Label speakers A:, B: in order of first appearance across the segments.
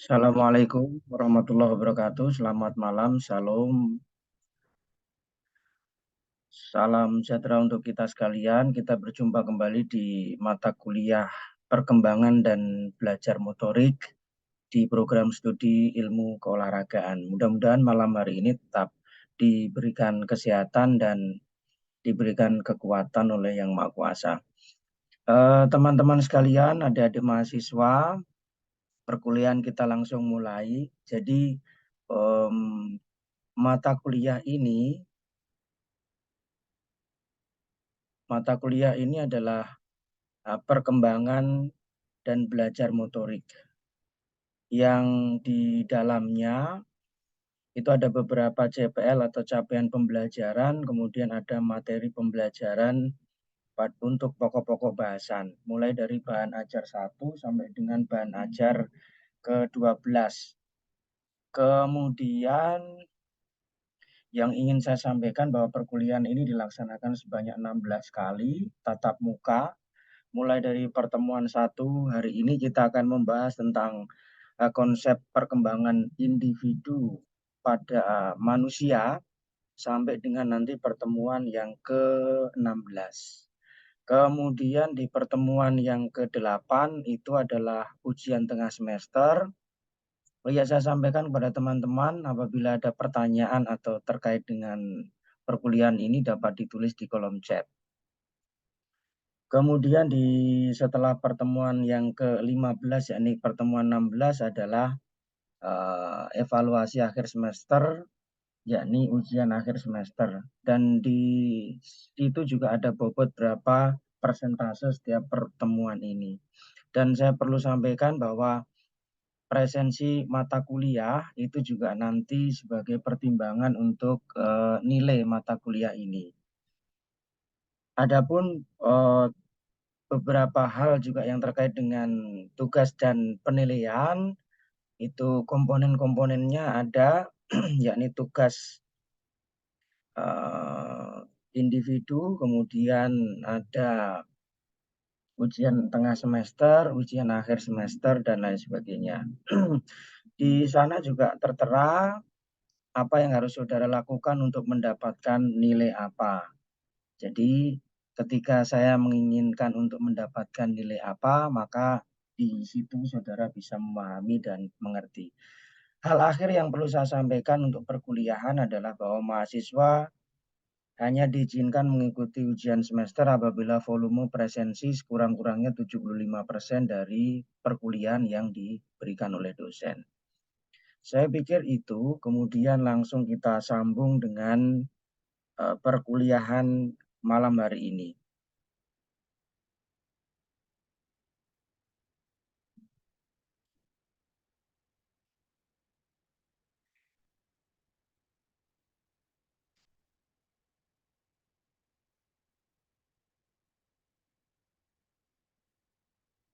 A: Assalamualaikum warahmatullahi wabarakatuh. Selamat malam, salam, salam sejahtera untuk kita sekalian. Kita berjumpa kembali di mata kuliah perkembangan dan belajar motorik di program studi ilmu keolahragaan. Mudah-mudahan malam hari ini tetap diberikan kesehatan dan diberikan kekuatan oleh Yang Maha Kuasa. Teman-teman sekalian, adik-adik mahasiswa, perkuliahan kita langsung mulai. Jadi em, mata kuliah ini adalah perkembangan dan belajar motorik yang di dalamnya itu ada beberapa CPL atau capaian pembelajaran, kemudian ada materi pembelajaran untuk pokok-pokok bahasan, mulai dari bahan ajar 1 sampai dengan bahan ajar ke-12. Kemudian yang ingin saya sampaikan bahwa perkuliahan ini dilaksanakan sebanyak 16 kali tatap muka. Mulai dari pertemuan 1 hari ini kita akan membahas tentang konsep perkembangan individu pada manusia sampai dengan nanti pertemuan yang ke-16. Kemudian di pertemuan yang ke-8 itu adalah ujian tengah semester. Oh ya, saya sampaikan kepada teman-teman apabila ada pertanyaan atau terkait dengan perkuliahan ini dapat ditulis di kolom chat. Kemudian setelah pertemuan yang ke-15 yakni pertemuan 16 adalah evaluasi akhir semester yakni ujian akhir semester, dan di situ juga ada bobot berapa persentase setiap pertemuan ini. Dan saya perlu sampaikan bahwa presensi mata kuliah itu juga nanti sebagai pertimbangan untuk nilai mata kuliah ini. Adapun beberapa hal juga yang terkait dengan tugas dan penilaian, itu komponen-komponennya ada yakni tugas individu, kemudian ada ujian tengah semester, ujian akhir semester, dan lain sebagainya. Di sana juga tertera apa yang harus saudara lakukan untuk mendapatkan nilai apa. Jadi ketika saya menginginkan untuk mendapatkan nilai apa, maka di situ saudara bisa memahami dan mengerti. Hal akhir yang perlu saya sampaikan untuk perkuliahan adalah bahwa mahasiswa hanya diizinkan mengikuti ujian semester apabila volume presensi sekurang-kurangnya 75% dari perkuliahan yang diberikan oleh dosen. Saya pikir itu, kemudian langsung kita sambung dengan perkuliahan malam hari ini.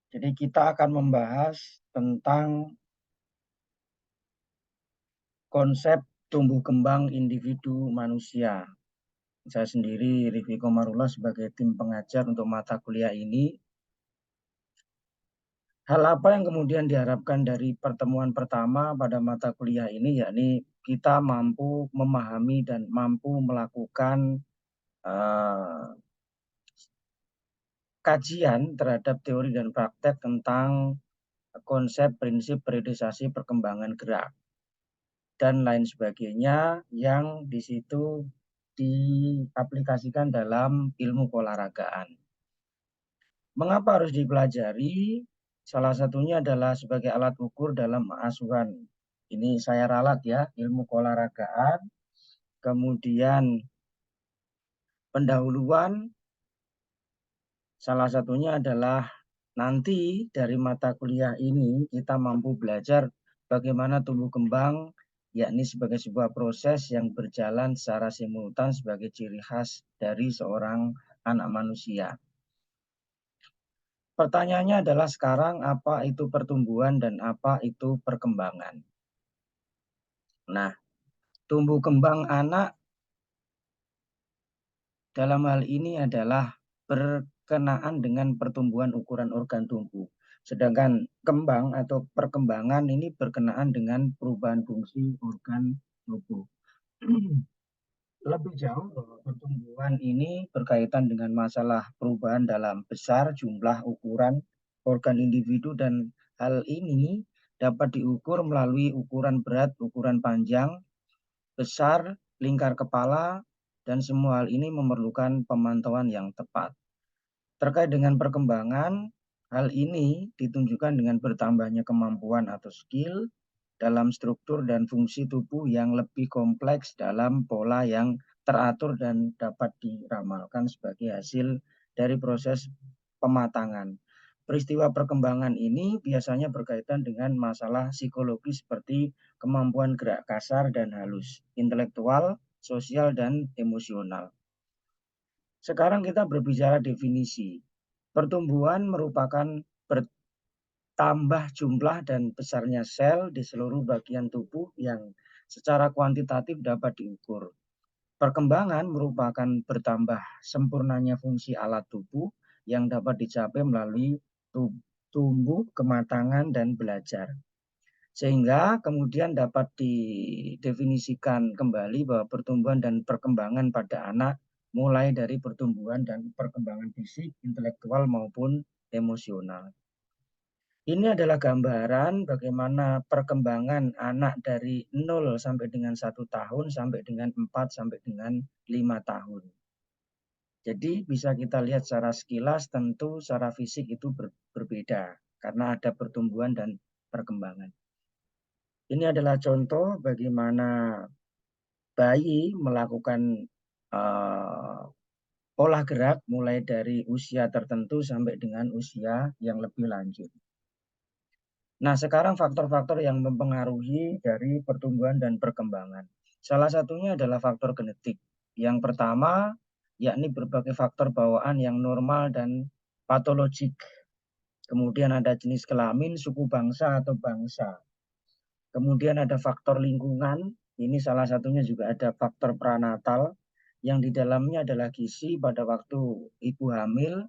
A: Jadi kita akan membahas tentang konsep tumbuh kembang individu manusia. Saya sendiri, Rifki Komarullah, sebagai tim pengajar untuk mata kuliah ini. Hal apa yang kemudian diharapkan dari pertemuan pertama pada mata kuliah ini, yakni kita mampu memahami dan mampu melakukan kajian terhadap teori dan praktek tentang konsep prinsip periodisasi perkembangan gerak dan lain sebagainya yang di situ diaplikasikan dalam ilmu keolahragaan. Mengapa harus dipelajari? Salah satunya adalah sebagai alat ukur dalam asuhan. Ini saya ralat ya, ilmu keolahragaan, kemudian pendahuluan, salah satunya adalah nanti dari mata kuliah ini kita mampu belajar bagaimana tumbuh kembang, yakni sebagai sebuah proses yang berjalan secara simultan sebagai ciri khas dari seorang anak manusia. Pertanyaannya adalah sekarang apa itu pertumbuhan dan apa itu perkembangan. Nah, tumbuh kembang anak dalam hal ini adalah berkenaan dengan pertumbuhan ukuran organ tubuh. Sedangkan kembang atau perkembangan ini berkenaan dengan perubahan fungsi organ tubuh. Lebih jauh bahwa pertumbuhan ini berkaitan dengan masalah perubahan dalam besar, jumlah, ukuran organ individu, dan hal ini dapat diukur melalui ukuran berat, ukuran panjang, besar, lingkar kepala, dan semua hal ini memerlukan pemantauan yang tepat. Terkait dengan perkembangan, hal ini ditunjukkan dengan bertambahnya kemampuan atau skill dalam struktur dan fungsi tubuh yang lebih kompleks dalam pola yang teratur dan dapat diramalkan sebagai hasil dari proses pematangan. Peristiwa perkembangan ini biasanya berkaitan dengan masalah psikologi seperti kemampuan gerak kasar dan halus, intelektual, sosial, dan emosional. Sekarang kita berbicara definisi. Pertumbuhan merupakan bertambah jumlah dan besarnya sel di seluruh bagian tubuh yang secara kuantitatif dapat diukur. Perkembangan merupakan bertambah sempurnanya fungsi alat tubuh yang dapat dicapai melalui tumbuh, kematangan, dan belajar. Sehingga kemudian dapat didefinisikan kembali bahwa pertumbuhan dan perkembangan pada anak mulai dari pertumbuhan dan perkembangan fisik, intelektual maupun emosional. Ini adalah gambaran bagaimana perkembangan anak dari 0 sampai dengan 1 tahun sampai dengan 4 sampai dengan 5 tahun. Jadi bisa kita lihat secara sekilas tentu secara fisik itu berbeda karena ada pertumbuhan dan perkembangan. Ini adalah contoh bagaimana bayi melakukan pola gerak mulai dari usia tertentu sampai dengan usia yang lebih lanjut. Nah, sekarang faktor-faktor yang mempengaruhi dari pertumbuhan dan perkembangan. Salah satunya adalah faktor genetik. Yang pertama, yakni berbagai faktor bawaan yang normal dan patologik. Kemudian ada jenis kelamin, suku bangsa atau bangsa. Kemudian ada faktor lingkungan, ini salah satunya juga ada faktor pranatal, yang di dalamnya adalah gizi pada waktu ibu hamil,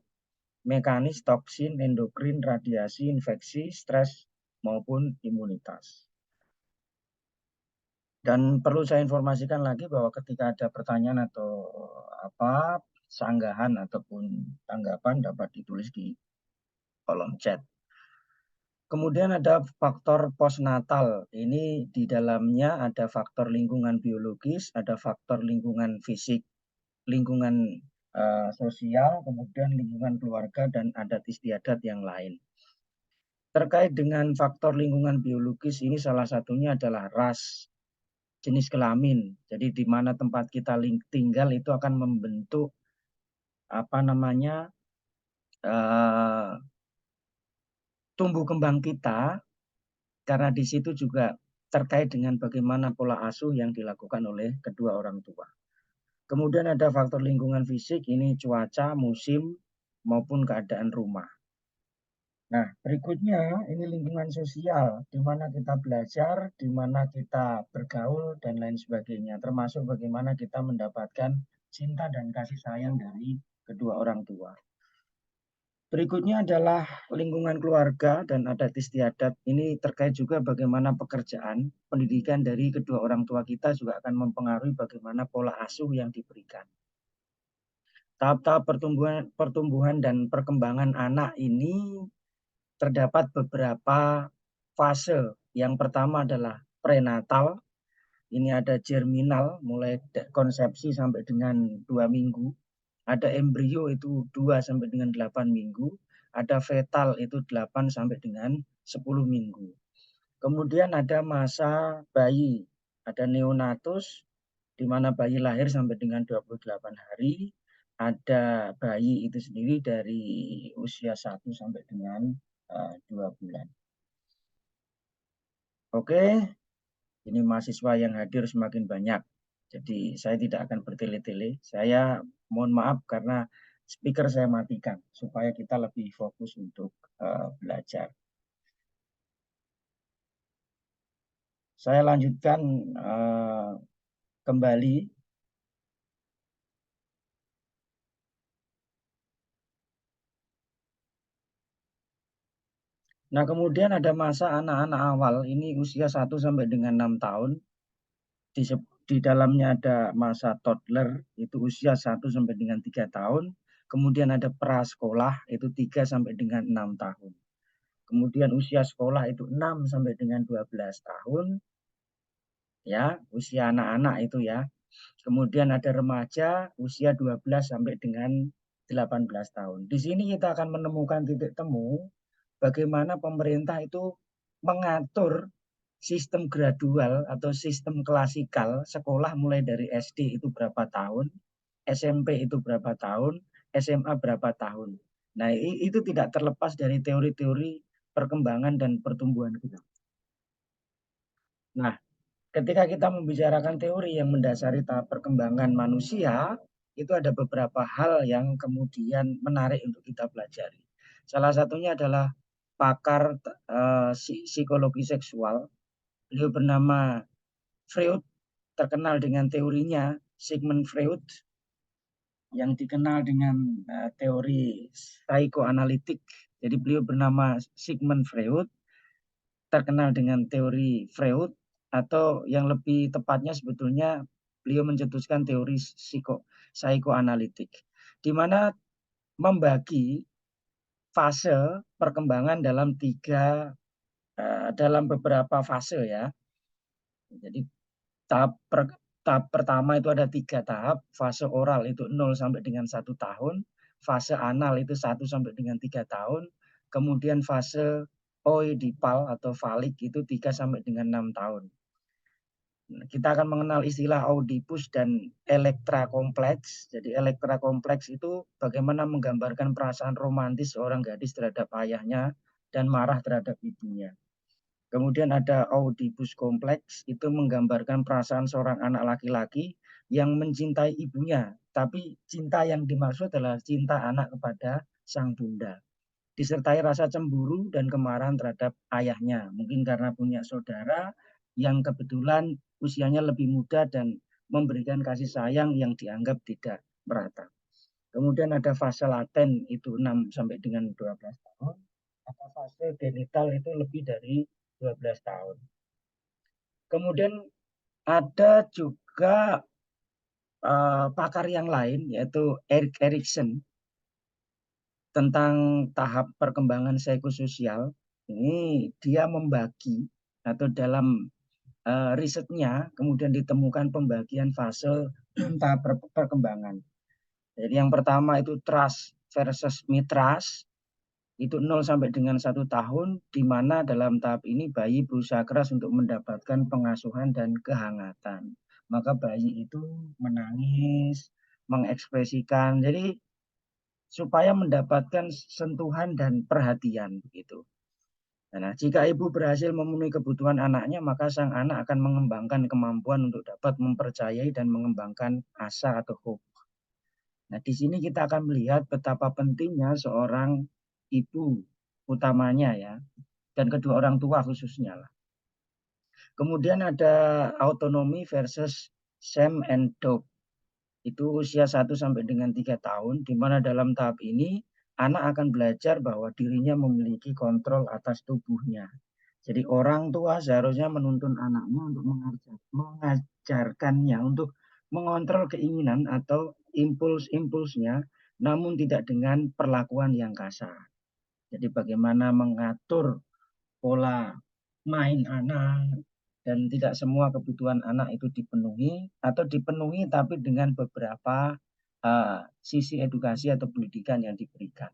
A: mekanis, toksin, endokrin, radiasi, infeksi, stres, maupun imunitas. Dan perlu saya informasikan lagi bahwa ketika ada pertanyaan atau sanggahan ataupun tanggapan dapat ditulis di kolom chat. Kemudian ada faktor postnatal. Ini di dalamnya ada faktor lingkungan biologis, ada faktor lingkungan fisik, lingkungan sosial, kemudian lingkungan keluarga, dan adat istiadat yang lain. Terkait dengan faktor lingkungan biologis ini salah satunya adalah ras, jenis kelamin. Jadi di mana tempat kita tinggal itu akan membentuk tumbuh kembang kita, karena di situ juga terkait dengan bagaimana pola asuh yang dilakukan oleh kedua orang tua. Kemudian ada faktor lingkungan fisik, ini cuaca, musim, maupun keadaan rumah. Nah, berikutnya ini lingkungan sosial, di mana kita belajar, di mana kita bergaul, dan lain sebagainya. Termasuk bagaimana kita mendapatkan cinta dan kasih sayang dari kedua orang tua. Berikutnya adalah lingkungan keluarga dan adat istiadat. Ini terkait juga bagaimana pekerjaan, pendidikan dari kedua orang tua kita juga akan mempengaruhi bagaimana pola asuh yang diberikan. Tahap-tahap pertumbuhan dan perkembangan anak ini terdapat beberapa fase. Yang pertama adalah prenatal. Ini ada germinal, mulai konsepsi sampai dengan 2 minggu. Ada embrio itu 2 sampai dengan 8 minggu. Ada fetal itu 8 sampai dengan 10 minggu. Kemudian ada masa bayi. Ada neonatus, di mana bayi lahir sampai dengan 28 hari. Ada bayi itu sendiri dari usia 1 sampai dengan 2 bulan. Oke, ini mahasiswa yang hadir semakin banyak. Jadi saya tidak akan bertele-tele. Saya mohon maaf karena speaker saya matikan supaya kita lebih fokus untuk belajar. Saya lanjutkan kembali. Nah, kemudian ada masa anak-anak awal, ini usia 1 sampai dengan 6 tahun. Di dalamnya ada masa toddler, itu usia 1 sampai dengan 3 tahun. Kemudian ada prasekolah, itu 3 sampai dengan 6 tahun. Kemudian usia sekolah itu 6 sampai dengan 12 tahun. Ya, usia anak-anak itu ya. Kemudian ada remaja usia 12 sampai dengan 18 tahun. Di sini kita akan menemukan titik temu bagaimana pemerintah itu mengatur sistem gradual atau sistem klasikal sekolah mulai dari SD itu berapa tahun, SMP itu berapa tahun, SMA berapa tahun. Nah, itu tidak terlepas dari teori-teori perkembangan dan pertumbuhan kita. Nah, ketika kita membicarakan teori yang mendasari tahap perkembangan manusia, itu ada beberapa hal yang kemudian menarik untuk kita pelajari. Salah satunya adalah pakar psikologi seksual. Beliau bernama Freud, terkenal dengan teorinya Sigmund Freud, yang dikenal dengan teori psikoanalitik. Jadi beliau bernama Sigmund Freud, terkenal dengan teori Freud, atau yang lebih tepatnya sebetulnya beliau mencetuskan teori psikoanalitik, di mana membagi fase perkembangan dalam beberapa fase ya. Jadi tahap pertama itu ada 3 tahap, fase oral itu 0 sampai dengan 1 tahun, fase anal itu 1 sampai dengan 3 tahun, kemudian fase oidipal atau falik itu 3 sampai dengan 6 tahun. Kita akan mengenal istilah Oedipus dan Elektra kompleks. Jadi Elektra kompleks itu bagaimana menggambarkan perasaan romantis seorang gadis terhadap ayahnya dan marah terhadap ibunya. Kemudian ada Oedipus kompleks, itu menggambarkan perasaan seorang anak laki-laki yang mencintai ibunya. Tapi cinta yang dimaksud adalah cinta anak kepada sang bunda. Disertai rasa cemburu dan kemarahan terhadap ayahnya. Mungkin karena punya saudara yang kebetulan usianya lebih muda dan memberikan kasih sayang yang dianggap tidak merata. Kemudian ada fase laten itu 6 sampai dengan 12 tahun. Ada fase genital itu lebih dari 12 tahun. Kemudian ada juga pakar yang lain yaitu Erik Erikson tentang tahap perkembangan psikososial. Ini dia membagi atau dalam risetnya kemudian ditemukan pembagian fase tahap perkembangan. Jadi yang pertama itu trust versus mistrust, itu 0 sampai dengan 1 tahun, di mana dalam tahap ini bayi berusaha keras untuk mendapatkan pengasuhan dan kehangatan. Maka bayi itu menangis, mengekspresikan, jadi supaya mendapatkan sentuhan dan perhatian begitu. Nah, jika ibu berhasil memenuhi kebutuhan anaknya, maka sang anak akan mengembangkan kemampuan untuk dapat mempercayai dan mengembangkan asa atau hope. Nah, di sini kita akan melihat betapa pentingnya seorang ibu utamanya ya, dan kedua orang tua khususnya lah. Kemudian ada autonomi versus shame and doubt. Itu usia 1 sampai dengan 3 tahun, di mana dalam tahap ini anak akan belajar bahwa dirinya memiliki kontrol atas tubuhnya. Jadi orang tua seharusnya menuntun anaknya untuk mengajarkannya untuk mengontrol keinginan atau impuls-impulsnya, namun tidak dengan perlakuan yang kasar. Jadi bagaimana mengatur pola main anak, dan tidak semua kebutuhan anak itu dipenuhi atau dipenuhi tapi dengan beberapa sisi edukasi atau pendidikan yang diberikan.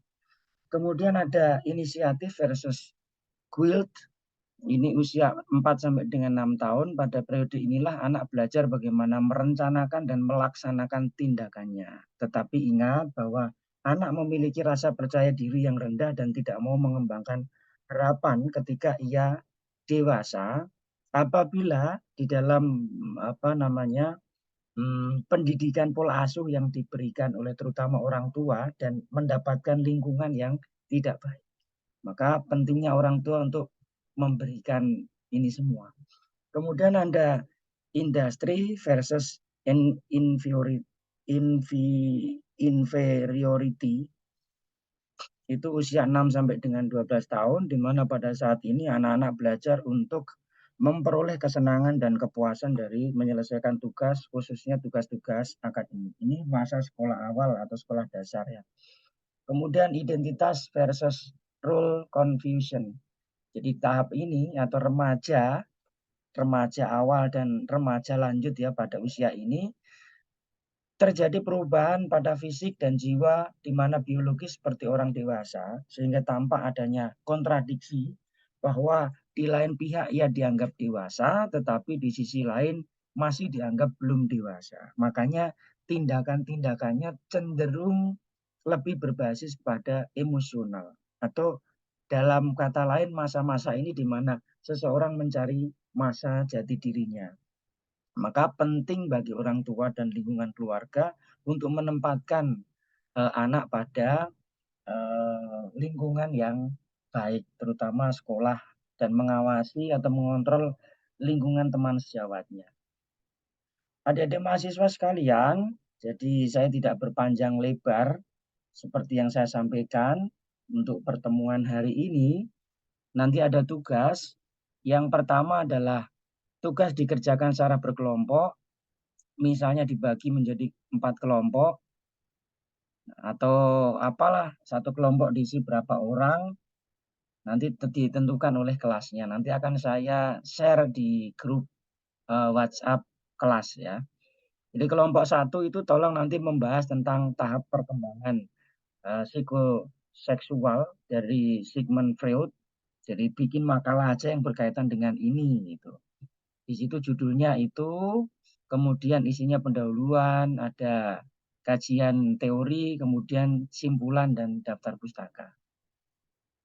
A: Kemudian ada inisiatif versus guilt. Ini usia 4 sampai dengan 6 tahun. Pada periode inilah anak belajar bagaimana merencanakan dan melaksanakan tindakannya. Tetapi ingat bahwa anak memiliki rasa percaya diri yang rendah dan tidak mau mengembangkan harapan ketika ia dewasa, apabila di dalam pendidikan pola asuh yang diberikan oleh terutama orang tua dan mendapatkan lingkungan yang tidak baik. Maka pentingnya orang tua untuk memberikan ini semua. Kemudian ada industri versus inferiority. itu usia 6 sampai dengan 12 tahun, di mana pada saat ini anak-anak belajar untuk memperoleh kesenangan dan kepuasan dari menyelesaikan tugas, khususnya tugas-tugas akademik. Ini masa sekolah awal atau sekolah dasar ya. Kemudian identitas versus role confusion. Jadi tahap ini atau remaja awal dan remaja lanjut ya pada usia ini terjadi perubahan pada fisik dan jiwa di mana biologis seperti orang dewasa sehingga tampak adanya kontradiksi bahwa di lain pihak ia dianggap dewasa tetapi di sisi lain masih dianggap belum dewasa. Makanya tindakan-tindakannya cenderung lebih berbasis pada emosional atau dalam kata lain masa-masa ini di mana seseorang mencari masa jati dirinya. Maka penting bagi orang tua dan lingkungan keluarga untuk menempatkan anak pada lingkungan yang baik, terutama sekolah dan mengawasi atau mengontrol lingkungan teman sejawatnya. Adik-adik mahasiswa sekalian, jadi saya tidak berpanjang lebar seperti yang saya sampaikan untuk pertemuan hari ini. Nanti ada tugas. Yang pertama adalah tugas dikerjakan secara berkelompok, misalnya dibagi menjadi 4 kelompok atau apalah, satu kelompok diisi berapa orang, nanti ditentukan oleh kelasnya. Nanti akan saya share di grup WhatsApp kelas ya. Jadi kelompok 1 itu tolong nanti membahas tentang tahap perkembangan psikoseksual dari Sigmund Freud. Jadi bikin makalah aja yang berkaitan dengan ini gitu. Di situ judulnya itu, kemudian isinya pendahuluan, ada kajian teori, kemudian simpulan dan daftar pustaka.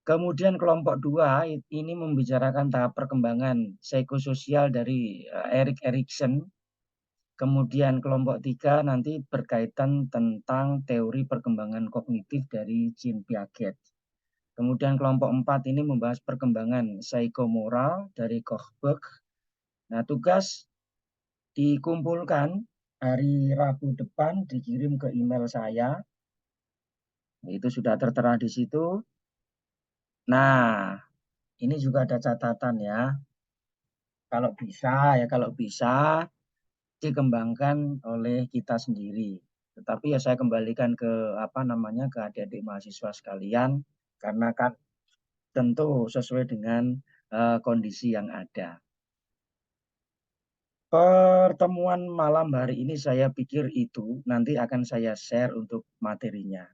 A: Kemudian kelompok 2 ini membicarakan tahap perkembangan psikososial dari Erik Erikson. Kemudian kelompok 3 nanti berkaitan tentang teori perkembangan kognitif dari Jean Piaget. Kemudian kelompok 4 ini membahas perkembangan psikomoral dari Kochberg. Nah, tugas dikumpulkan hari Rabu depan, dikirim ke email saya. Itu sudah tertera di situ. Nah, ini juga ada catatan ya. Kalau bisa dikembangkan oleh kita sendiri. Tetapi ya saya kembalikan ke ke adik-adik mahasiswa sekalian karena kan tentu sesuai dengan kondisi yang ada. Pertemuan malam hari ini saya pikir itu nanti akan saya share untuk materinya.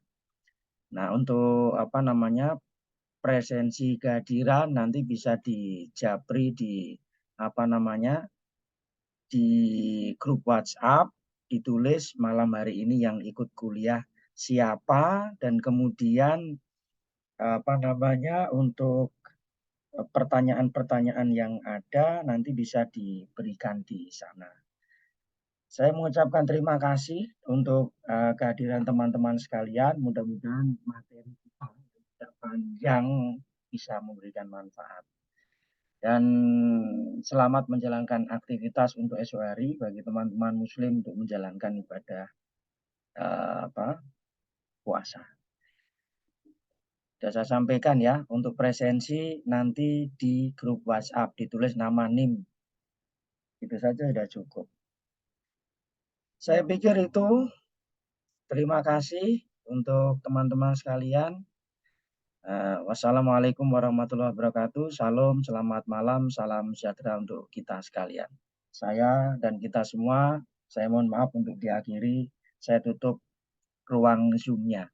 A: Nah, untuk presensi kehadiran nanti bisa dijapri di di grup WhatsApp, ditulis malam hari ini yang ikut kuliah siapa dan kemudian untuk pertanyaan-pertanyaan yang ada nanti bisa diberikan di sana. Saya mengucapkan terima kasih untuk kehadiran teman-teman sekalian. Mudah-mudahan materi kita tidak panjang bisa memberikan manfaat. Dan selamat menjalankan aktivitas untuk esok hari bagi teman-teman muslim untuk menjalankan ibadah puasa. Sudah saya sampaikan ya, untuk presensi nanti di grup WhatsApp ditulis nama NIM. Itu saja sudah cukup. Saya pikir itu. Terima kasih untuk teman-teman sekalian. Wassalamualaikum warahmatullahi wabarakatuh. Salam, selamat malam, salam sejahtera untuk kita sekalian. Saya dan kita semua, saya mohon maaf untuk diakhiri. Saya tutup ruang Zoom-nya.